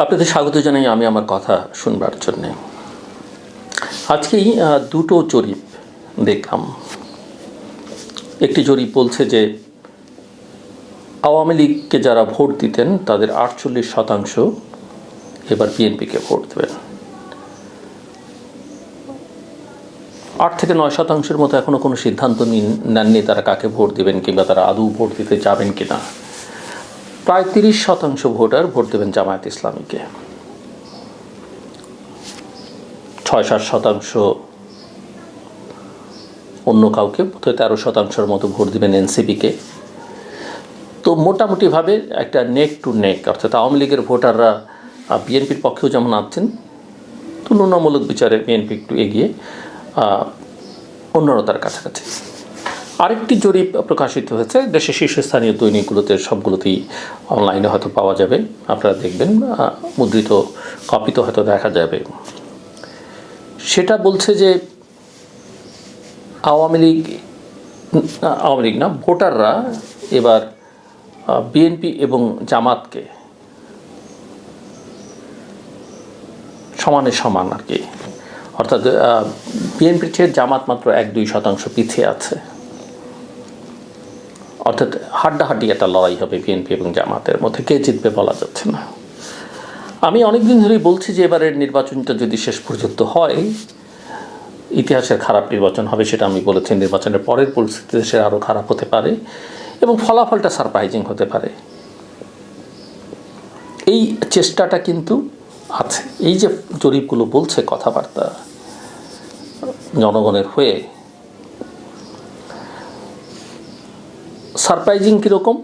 আপনাদের স্বাগত জানাই আমি আমার কথা শুনবার জন্যে। আজকেই দুটো জরিপ দেখলাম। একটি জরিপ বলছে যে আওয়ামী লীগকে যারা ভোট দিতেন তাদের 48% এবার বিএনপিকে ভোট দেবেন। 8 থেকে 9% মতো এখনও কোনো সিদ্ধান্ত নেননি তারা কাকে ভোট দেবেন কিংবা তারা আদৌ ভোট দিতে যাবেন কিনা। প্রায় 30% ভোটার ভোট দেবেন জামায়াত ইসলামীকে, 6-7% অন্য কাউকে, 13% মতো ভোট দেবেন এনসিপিকে। তো মোটামুটিভাবে একটা নেক টু নেক, অর্থাৎ আওয়ামী লীগের ভোটাররা বিএনপির পক্ষেও যেমন আছেন, তুলনামূলক বিচারে বিএনপি একটু এগিয়ে, অন্যরা তার কাছাকাছি। আরেকটি জরিপ প্রকাশিত হয়েছে দেশের শীর্ষস্থানীয় দৈনিকগুলোতে, সবগুলোতেই অনলাইনে হয়তো পাওয়া যাবে, আপনারা দেখবেন, মুদ্রিত কপি তো হয়তো দেখা যাবে। সেটা বলছে যে আওয়ামী লীগ না, ভোটাররা এবার বিএনপি এবং জামাতকে সমানে সমান আর কি, অর্থাৎ বিএনপির চেয়ে জামাত মাত্র 1-2% পিছিয়ে আছে। অর্থাৎ হাড্ডাহাড্ডি একটা লড়াই হবে বিএনপি এবং জামাতের মধ্যে, কে জিতবে বলা যাচ্ছে না। আমি অনেকদিন ধরেই বলছি যে এবারের নির্বাচনটা যদি শেষ পর্যন্ত হয়, ইতিহাসের খারাপ নির্বাচন হবে, সেটা আমি বলেছি। নির্বাচনের পরের পরিস্থিতি দেশের আরও খারাপ হতে পারে এবং ফলাফলটা সারপ্রাইজিং হতে পারে। এই চেষ্টাটা কিন্তু আছে। এই যে জরিপগুলো বলছে কথাবার্তা জনগণের হয়ে, সারপ্রাইজিং কীরকম?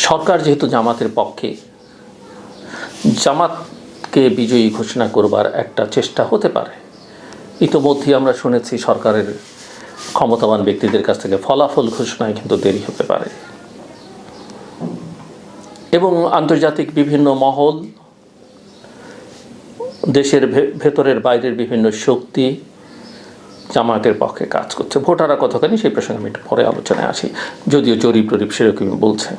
সরকার যেহেতু জামাতের পক্ষে, জামাতকে বিজয়ী ঘোষণা করবার একটা চেষ্টা হতে পারে। ইতোমধ্যেই আমরা শুনেছি সরকারের ক্ষমতাবান ব্যক্তিদের কাছ থেকে ফলাফল ঘোষণায় কিন্তু দেরি হতে পারে, এবং আন্তর্জাতিক বিভিন্ন মহল, দেশের ভেতরের বাইরের বিভিন্ন শক্তি জামায়াতের পক্ষে কাজ করছে। ভোটাররা কতখানি সেই প্রসঙ্গে আমি একটু পরে আলোচনায় আসি, যদিও জরিপ সেরকমই বলছে।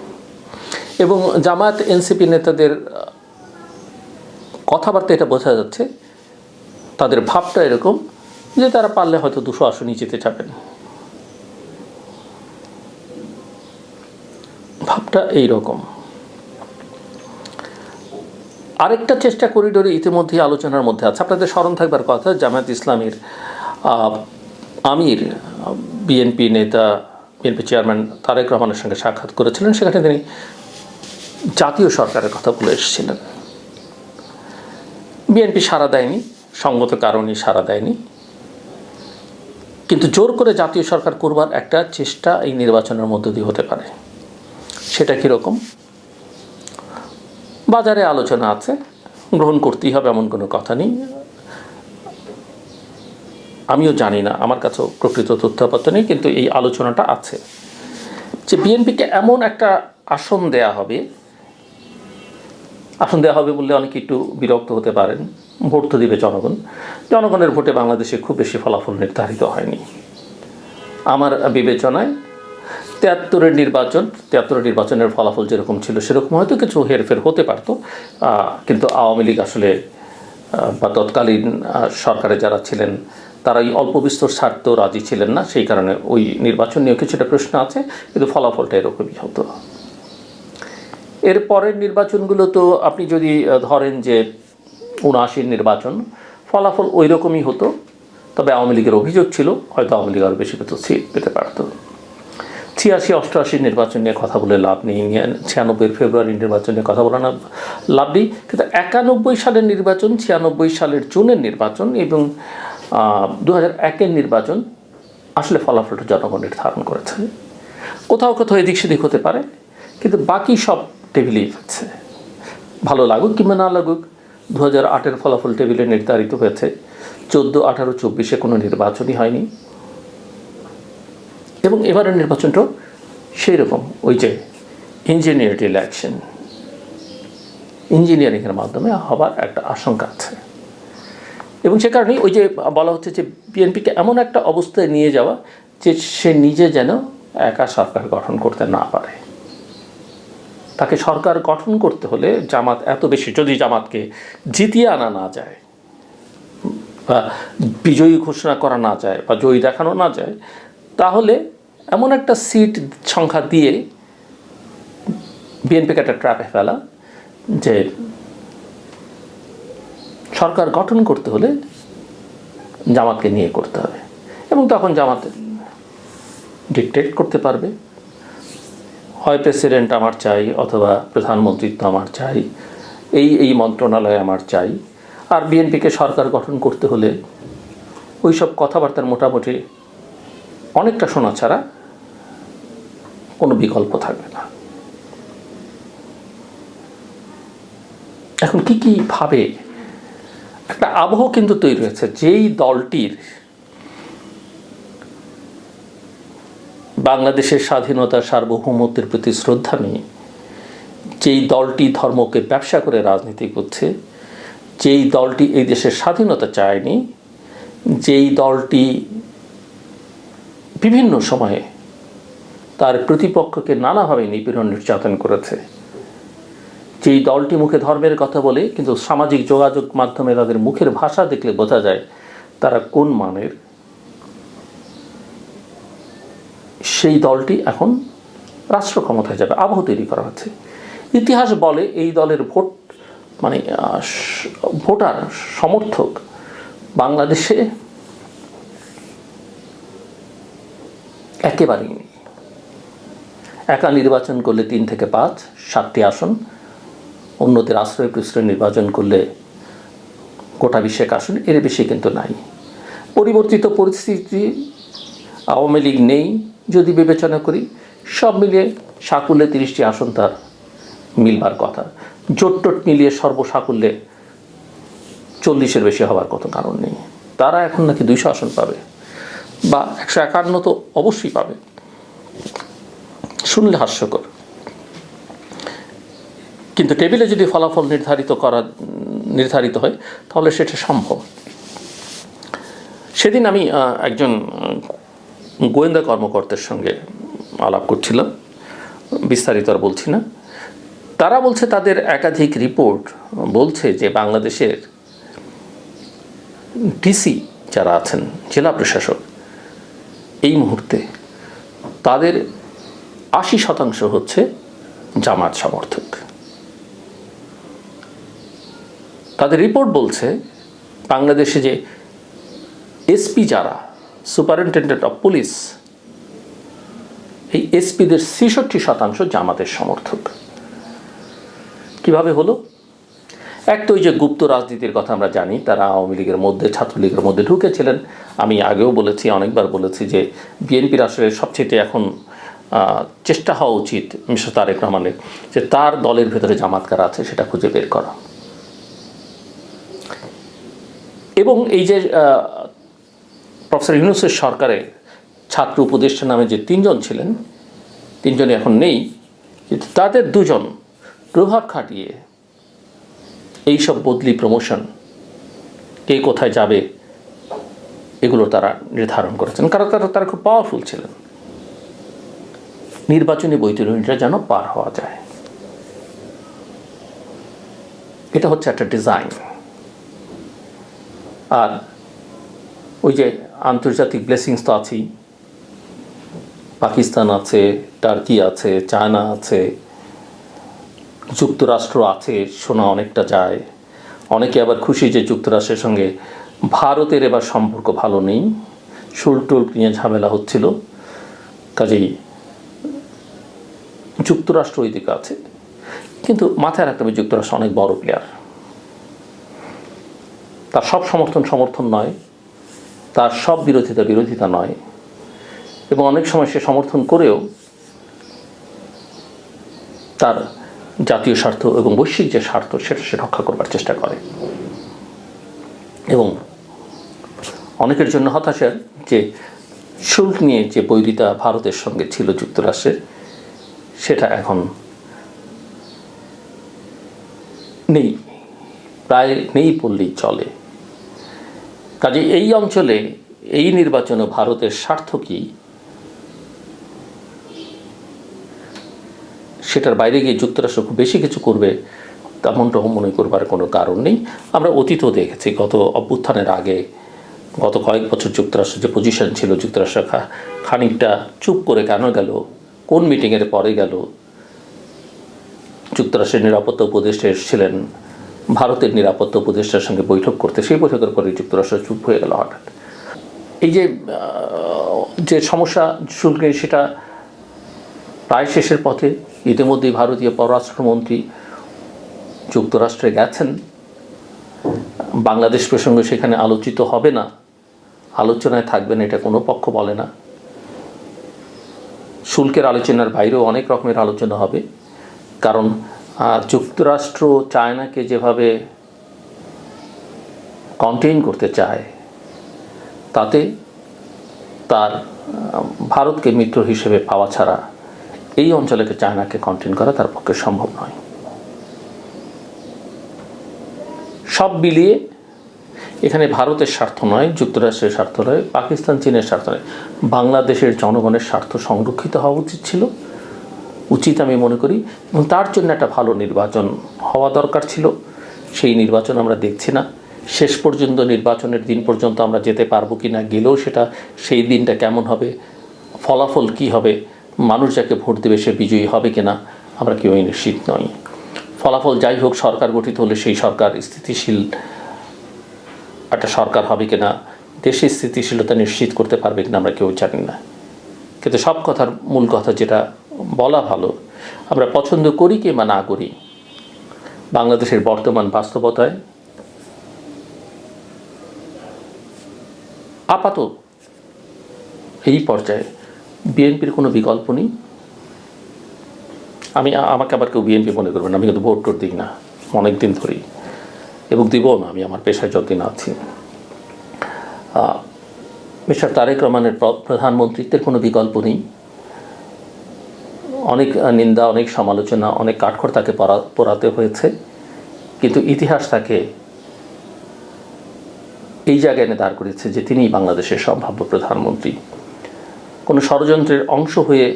এবং জামায়াত এনসিপি নেতাদের কথাবার্তা এটা বোঝা যাচ্ছে, তাদের ভাবটা এরকম যে তারা পারলে হয়তো 200 আসনই জিতে যাবেন, ভাবটা এইরকম। আরেকটা চেষ্টা করিডোরে ইতিমধ্যেই আলোচনার মধ্যে আছে। আপনাদের স্মরণ থাকবার কথা, জামায়াত ইসলামীর আমির বিএনপি নেতা, বিএনপি চেয়ারম্যান তারেক রহমানের সঙ্গে সাক্ষাৎ করেছিলেন। সেখানে তিনি জাতীয় সরকারের কথা বলে এসেছিলেন। বিএনপি সাড়া দেয়নি, সঙ্গত কারণেই সাড়া দেয়নি, কিন্তু জোর করে জাতীয় সরকার করবার একটা চেষ্টা এই নির্বাচনের মধ্য দিয়ে হতে পারে। সেটা কীরকম? বাজারে আলোচনা আছে, গ্রহণ করতেই হবে এমন কোনো কথা নেই। আমিও জানি না, আমার কাছেও প্রকৃত তথ্যপত্র নেই, কিন্তু এই আলোচনাটা আছে যে বিএনপিকে এমন একটা আসন দেয়া হবে বললে অনেকে একটু বিরক্ত হতে পারেন। ভোট তো দিবে জনগণের ভোটে বাংলাদেশে খুব বেশি ফলাফল নির্ধারিত হয়নি। আমার বিবেচনায় 73 নির্বাচনের ফলাফল যেরকম ছিল সেরকম হয়তো কিছু হেরফের হতে পারত, কিন্তু আওয়ামী লীগ আসলে বা তৎকালীন সরকারে যারা ছিলেন তারা এই অল্প বিস্তর ছাড়তেও রাজি ছিলেন না। সেই কারণে ওই নির্বাচন নিয়েও কিছুটা প্রশ্ন আছে, কিন্তু ফলাফলটা এরকমই হতো। এর পরের নির্বাচনগুলো তো আপনি যদি ধরেন যে 79 নির্বাচন, ফলাফল ওই রকমই হতো, তবে আওয়ামী লীগের অভিযোগ ছিল হয়তো আওয়ামী লীগ আরও বেশি সিট পেতে পারত। 86-88 নির্বাচন নিয়ে কথা বলে লাভ নেই, 96 ফেব্রুয়ারি নির্বাচন নিয়ে কথা বলে লাভ নেই, কিন্তু 91 সালের নির্বাচন, 96 সালের জুনের নির্বাচন এবং 2001 নির্বাচন আসলে ফলাফলটা জনগণ নির্ধারণ করেছে। কোথাও এদিক সেদিক হতে পারে, কিন্তু বাকি সব টেবিলেই হচ্ছে। ভালো লাগুক কিংবা না লাগুক, 2008 ফলাফল টেবিলে নির্ধারিত হয়েছে। 14, 18, 24 কোনো নির্বাচনই হয়নি, এবং এবারের নির্বাচনটাও সেই রকম, ওই যে ইঞ্জিনিয়ারিংয়ের মাধ্যমে হবার একটা আশঙ্কা আছে। এবং সে কারণেই ওই যে বলা হচ্ছে যে বিএনপিকে এমন একটা অবস্থায় নিয়ে যাওয়া যে সে নিজে যেন একা সরকার গঠন করতে না পারে। তাকে সরকার গঠন করতে হলে জামাত এত বেশি, যদি জামাতকে জিতিয়ে আনা না যায় বা বিজয়ী ঘোষণা করা না যায় বা জয়ী দেখানো না যায়, তাহলে এমন একটা সিট সংখ্যা দিয়ে বিএনপিকে একটা ট্র্যাপে ফেলা যে সরকার গঠন করতে হলে জামাতকে নিয়ে করতে হবে, এবং তখন জামাত ডিকটেট করতে পারবে, হয় প্রেসিডেন্ট আমার চাই, অথবা প্রধানমন্ত্রিত্ব আমার চাই, এই মন্ত্রণালয় আমার চাই। আর বিএনপিকে সরকার গঠন করতে হলে ওই সব কথাবার্তার মোটামুটি অনেকটা শোনা ছাড়া কোনো বিকল্প থাকবে না। এখন কি ভাবে একটা আবহ কিন্তু তৈরি হয়েছে, যেই দলটির বাংলাদেশের স্বাধীনতা সার্বভৌমত্বের প্রতি শ্রদ্ধা নেই, যেই দলটি ধর্মকে ব্যবসা করে রাজনীতি করছে, যেই দলটি এই দেশের স্বাধীনতা চায়নি, যেই দলটি বিভিন্ন সময়ে তার প্রতিপক্ষকে নানাভাবে নিপীড়ন নির্যাতন করেছে, যেই দলটি মুখে ধর্মের কথা বলে কিন্তু সামাজিক যোগাযোগ মাধ্যমে তাদের মুখের ভাষা দেখলে বোঝা যায় তারা কোন মানের, সেই দলটি এখন রাষ্ট্র ক্ষমতায় যাবে, আবহ তৈরি করা হচ্ছে। ইতিহাস বলে এই দলের ভোটার সমর্থক বাংলাদেশে একেবারেই নেই। একা নির্বাচন করলে 3 থেকে 5, 7টি আসন, অন্যদের আশ্রয় প্রশ্রয় নির্বাচন করলে গোটা 20 আসন, এর বেশি কিন্তু নাই। পরিবর্তিত পরিস্থিতি, আওয়ামী লীগ নেই যদি বিবেচনা করি, সব মিলিয়ে সাকুল্যে 30টি আসন তার মিলবার কথা। জোট মিলিয়ে সর্বসাকুল্যে 40-এর বেশি হওয়ার কত কারণ নেই। তারা এখন নাকি 200 আসন পাবে, বা 151 তো অবশ্যই পাবে। শুনলে হাস্যকর, কিন্তু টেবিলে যদি ফলাফল নির্ধারিত হয় তাহলে সেটা সম্ভব। সেদিন আমি একজন গোয়েন্দা কর্মকর্তার সঙ্গে আলাপ করছিলাম, বিস্তারিত আর বলছি না। তারা বলছে তাদের একাধিক রিপোর্ট বলছে যে বাংলাদেশের ডিসি যারা আছেন, জেলা প্রশাসক, এই মুহূর্তে তাদের 80% হচ্ছে জামাত সমর্থক। তাদের রিপোর্ট বলছে বাংলাদেশে যে এসপি যারা, সুপারিনটেন্ডেন্ট অফ পুলিশ, এই এসপিদের 66% জামাতের সমর্থক। কিভাবে হলো? এক তো ওই যে গুপ্ত রাজনীতির কথা আমরা জানি, তারা আওয়ামী লীগের মধ্যে, ছাত্রলীগের মধ্যে ঢুকেছিলেন। আমি আগেও বলেছি, অনেকবার বলেছি যে বিএনপির আসলে সবচেয়ে এখন চেষ্টা হওয়া উচিত মিস্টার তারেক রহমানের, যে তার দলের ভেতরে জামাত কারা আছে সেটা খুঁজে বের করা। এবং এই যে প্রফেসর ইউনূসের সরকারে ছাত্র উপদেষ্টা নামে যে 3 জন ছিলেন, 3 জনই এখন নেই, কিন্তু তাদের 2 জন প্রভাব খাটিয়ে এইসব বদলি, প্রমোশন, কে কোথায় যাবে, এগুলো তারা নির্ধারণ করেছেন। কারণ তারা খুব পাওয়ারফুল ছিলেন। নির্বাচনী বৈতরণীটা যেন পার হওয়া যায়, এটা হচ্ছে একটা ডিজাইন। আর ওই যে আন্তর্জাতিক ব্লেসিংস তো আছেই, পাকিস্তান আছে, টার্কি আছে, চায়না আছে, যুক্তরাষ্ট্র আছে, শোনা অনেকটা যায়। অনেকে আবার খুশি যে যুক্তরাষ্ট্রের সঙ্গে ভারতের এবার সম্পর্ক ভালো নেই, শুল্ক নিয়ে ঝামেলা হচ্ছিল, কাজেই যুক্তরাষ্ট্র ওই দিকে আছে। কিন্তু মাথায় রাখতে হবে যুক্তরাষ্ট্র অনেক বড় প্লেয়ার, তার সব সমর্থন নয়, তার সব বিরোধিতা নয়, এবং অনেক সময় সে সমর্থন করেও তার জাতীয় স্বার্থ এবং বৈশ্বিক যে স্বার্থ সেটা সে রক্ষা করবার চেষ্টা করে। এবং অনেকের জন্য হতাশার যে শুল্ক নিয়ে যে বৈরিতা ভারতের সঙ্গে ছিল যুক্তরাষ্ট্রের, সেটা এখন নেই, প্রায় নেই বললেই চলে। কাজে এই অঞ্চলে এই নির্বাচনে ভারতের স্বার্থ কী সেটার বাইরে গিয়ে যুক্তরাষ্ট্র খুব বেশি কিছু করবে তেমনটাও মনে করবার কোনো কারণ নেই। আমরা অতীতও দেখেছি, গত অভ্যুত্থানের আগে গত কয়েক বছর যুক্তরাষ্ট্র যে পজিশন ছিল, যুক্তরাষ্ট্র খানিকটা চুপ করে কেন গেল, কোন মিটিংয়ের পরে গেল। যুক্তরাষ্ট্রের নিরাপত্তা উপদেষ্টা এসেছিলেন ভারতের নিরাপত্তা উপদেষ্টার সঙ্গে বৈঠক করতে, সেই বৈঠকের পরে যুক্তরাষ্ট্র চুপ হয়ে গেল হঠাৎ। এই যে সমস্যা শুল্কের, সেটা প্রায় শেষের পথে। ইতিমধ্যেই ভারতীয় পররাষ্ট্রমন্ত্রী যুক্তরাষ্ট্রে গেছেন। বাংলাদেশ প্রসঙ্গ সেখানে আলোচিত হবে না, আলোচনায় থাকবে না, এটা কোনো পক্ষ বলে না। শুল্কের আলোচনার বাইরেও অনেক রকমের আলোচনা হবে, কারণ যুক্তরাষ্ট্র চায়নাকে যেভাবে কন্টেইন করতে চায়, তাতে তার ভারতকে মিত্র হিসেবে পাওয়া ছাড়া এই অঞ্চলেকে চায়নাকে কন্টেইন করা তার পক্ষে সম্ভব নয়। সব মিলিয়ে এখানে ভারতের স্বার্থ নয়, যুক্তরাষ্ট্রের স্বার্থ নয়, পাকিস্তান চীনের স্বার্থ নয়, বাংলাদেশের জনগণের স্বার্থ সংরক্ষিত হওয়া উচিত আমি মনে করি। এবং তার জন্য একটা ভালো নির্বাচন হওয়া দরকার ছিল। সেই নির্বাচন আমরা দেখছি না। শেষ পর্যন্ত নির্বাচনের দিন পর্যন্ত আমরা যেতে পারবো কি না, গেলেও সেটা সেই দিনটা কেমন হবে, ফলাফল কি হবে, মানুষ যাকে ভোট দেবে সে বিজয়ী হবে কিনা, আমরা কেউই নিশ্চিত নই। ফলাফল যাই হোক, সরকার গঠিত হলে সেই সরকার স্থিতিশীল একটা সরকার হবে কিনা, দেশের স্থিতিশীলতা নিশ্চিত করতে পারবে কিনা, আমরা কেউ জানি না। কিন্তু সব কথার মূল কথা যেটা বলা ভালো, আমরা পছন্দ করি কিংবা না করি, বাংলাদেশের বর্তমান বাস্তবতায় আপাতত এই পর্যায়ে বিএনপির কোনো বিকল্প নেই। আমাকে আবার কেউ বিএনপি মনে করবেন, আমি কিন্তু ভোট টোট দিই না অনেক দিন ধরেই, এবং দিবও না। আমি আমার পেশায় যতদিন আছি, মিস্টার তারেক রহমানের প্রধানমন্ত্রীত্বের কোনো বিকল্প নেই। অনেক নিন্দা, অনেক সমালোচনা, অনেক কাঠখড় তাকে পোড়াতে হয়েছে, কিন্তু ইতিহাস তাকে এই জায়গায় এনে দাঁড় করেছে যে তিনিই বাংলাদেশের সম্ভাব্য প্রধানমন্ত্রী। কোনো ষড়যন্ত্রের অংশ হয়ে,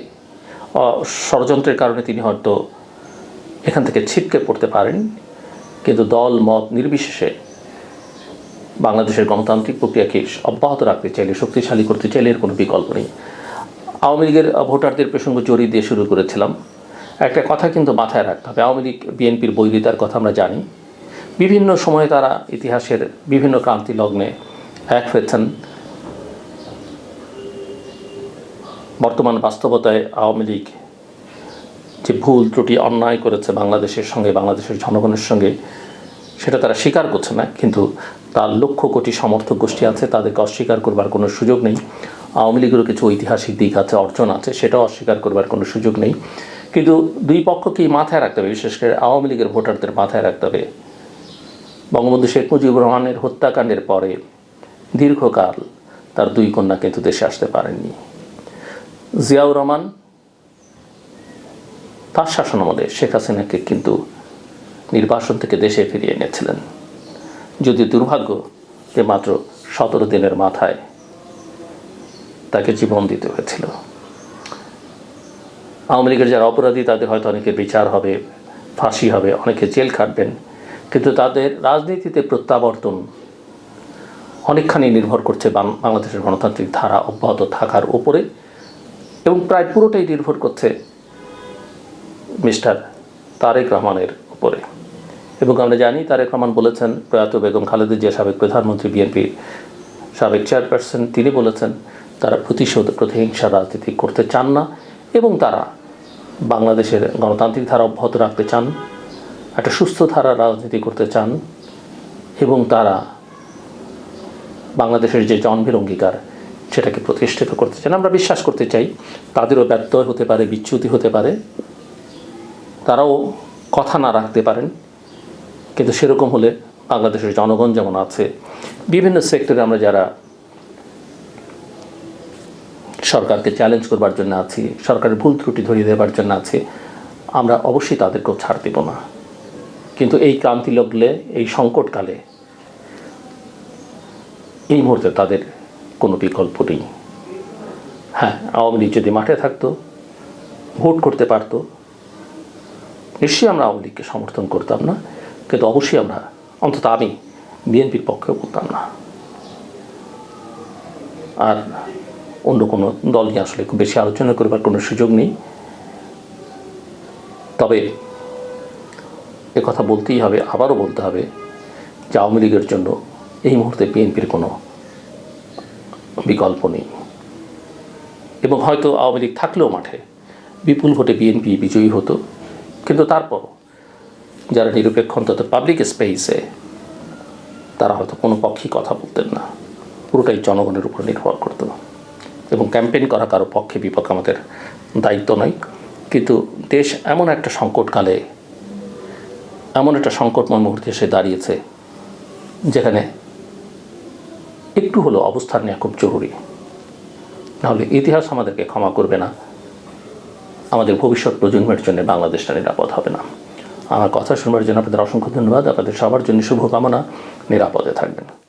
ষড়যন্ত্রের কারণে তিনি হয়তো এখান থেকে ছিটকে পড়তে পারেন, কিন্তু দল মত নির্বিশেষে বাংলাদেশের গণতান্ত্রিক প্রক্রিয়াকে অব্যাহত রাখতে চাইলে, শক্তিশালী করতে চাইলে এর কোনো বিকল্প নেই। আওয়ামী লীগের ভোটারদের প্রসঙ্গ জড়িয়ে দিয়ে শুরু করেছিলাম। একটা কথা কিন্তু মাথায় রাখতে হবে, আওয়ামী লীগ বিএনপির বৈরিতার কথা আমরা জানি। বিভিন্ন সময়ে তারা ইতিহাসের বিভিন্ন ক্রান্তি লগ্নে এক হয়েছেন। বর্তমান বাস্তবতায় আওয়ামী লীগ যে ভুল ত্রুটি অন্যায় করেছে বাংলাদেশের সঙ্গে, বাংলাদেশের জনগণের সঙ্গে, সেটা তারা স্বীকার করছে না, কিন্তু তার লক্ষ কোটি সমর্থক গোষ্ঠী আছে, তাদেরকে অস্বীকার করবার কোনো সুযোগ নেই। আওয়ামী লীগেরও কিছু ঐতিহাসিক দিক আছে, অর্জন আছে, সেটাও অস্বীকার করবার কোনো সুযোগ নেই। কিন্তু দুই পক্ষকেই মাথায় রাখতে হবে, বিশেষ করে আওয়ামী লীগের ভোটারদের মাথায় রাখতে হবে, বঙ্গবন্ধু শেখ মুজিবুর রহমানের হত্যাকাণ্ডের পরে দীর্ঘকাল তার দুই কন্যা কিন্তু দেশে আসতে পারেননি। জিয়াউর রহমান তার শাসনামলে শেখ হাসিনাকে কিন্তু নির্বাসন থেকে দেশে ফিরিয়ে এনেছিলেন, যদি দুর্ভাগ্য যে মাত্র 17 দিনের মাথায় তাকে জীবন দিতে হয়েছিল। আওয়ামী লীগের যারা অপরাধী তাদের হয়তো অনেকের বিচার হবে, ফাঁসি হবে, অনেকে জেল খাটবেন, কিন্তু তাদের রাজনীতিতে প্রত্যাবর্তন অনেকখানি নির্ভর করছে বাংলাদেশের গণতান্ত্রিক ধারা অব্যাহত থাকার উপরে, এবং প্রায় পুরোটাই নির্ভর করছে মিস্টার তারেক রহমানের উপরে। এবং আমরা জানি তারেক রহমান বলেছেন, প্রয়াত বেগম খালেদা জিয়া সাবেক প্রধানমন্ত্রী, বিএনপির সাবেক চেয়ারপারসন, তিনি বলেছেন তারা প্রতিশোধ, প্রতিহিংসার রাজনীতি করতে চান না, এবং তারা বাংলাদেশের গণতান্ত্রিক ধারা অব্যাহত রাখতে চান, একটা সুস্থ ধারার রাজনীতি করতে চান, এবং তারা বাংলাদেশের যে জন্মের অঙ্গীকার সেটাকে প্রতিষ্ঠিত করতে চান। আমরা বিশ্বাস করতে চাই তাদেরও ব্যত্যয় হতে পারে, বিচ্যুতি হতে পারে, তারাও কথা না রাখতে পারেন, কিন্তু সেরকম হলে বাংলাদেশের জনগণ যেমন আছে, বিভিন্ন সেক্টরে আমরা যারা সরকারকে চ্যালেঞ্জ করবার জন্য আছি, সরকারের ভুল ত্রুটি ধরিয়ে দেওয়ার জন্য আছি, আমরা অবশ্যই তাদেরকেও ছাড় দেব না। কিন্তু এই ক্রান্তি লগ্নে, এই সংকটকালে, এই মুহূর্তে তাদের কোনো বিকল্প নেই। হ্যাঁ, আওয়ামী লীগ যদি মাঠে থাকতো, ভোট করতে পারতো, নিশ্চয়ই আমরা আওয়ামী লীগকে সমর্থন করতাম না, কিন্তু অবশ্যই আমরা, অন্তত আমি, বিএনপির পক্ষেও বলতাম না। আর অন্য কোনো দল নিয়ে আসলে খুব বেশি আলোচনা করবার কোনো সুযোগ নেই। তবে কথা বলতেই হবে, আবারও বলতে হবে যে আওয়ামী লীগের জন্য এই মুহূর্তে বিএনপির কোনো বিকল্প নেই। এবং হয়তো আওয়ামী লীগ থাকলেও মাঠে বিপুল ভোটে বিএনপি বিজয়ী হতো, কিন্তু তারপর যারা নিরপেক্ষ অন্তত পাবলিক স্পেসে, তারা হয়তো কোনো পক্ষেই কথা বলতেন না, পুরোটাই জনগণের উপর নির্ভর করত। এবং ক্যাম্পেইন করা কারো পক্ষে বিপক্ষে আমাদের দায়িত্ব নয়, কিন্তু দেশ এমন একটা সংকটকালে, এমন একটা সংকটময় মুহূর্তে এসে দাঁড়িয়েছে যেখানে একটু হলেও অবস্থান নেওয়া খুব জরুরি। নাহলে ইতিহাস আমাদেরকে ক্ষমা করবে না, আমাদের ভবিষ্যৎ প্রজন্মের জন্য বাংলাদেশটা নিরাপদ হবে না। আমার কথা শুনবার জন্য আপনাদের অসংখ্য ধন্যবাদ। আপনাদের সবার জন্য শুভকামনা। নিরাপদে থাকবেন।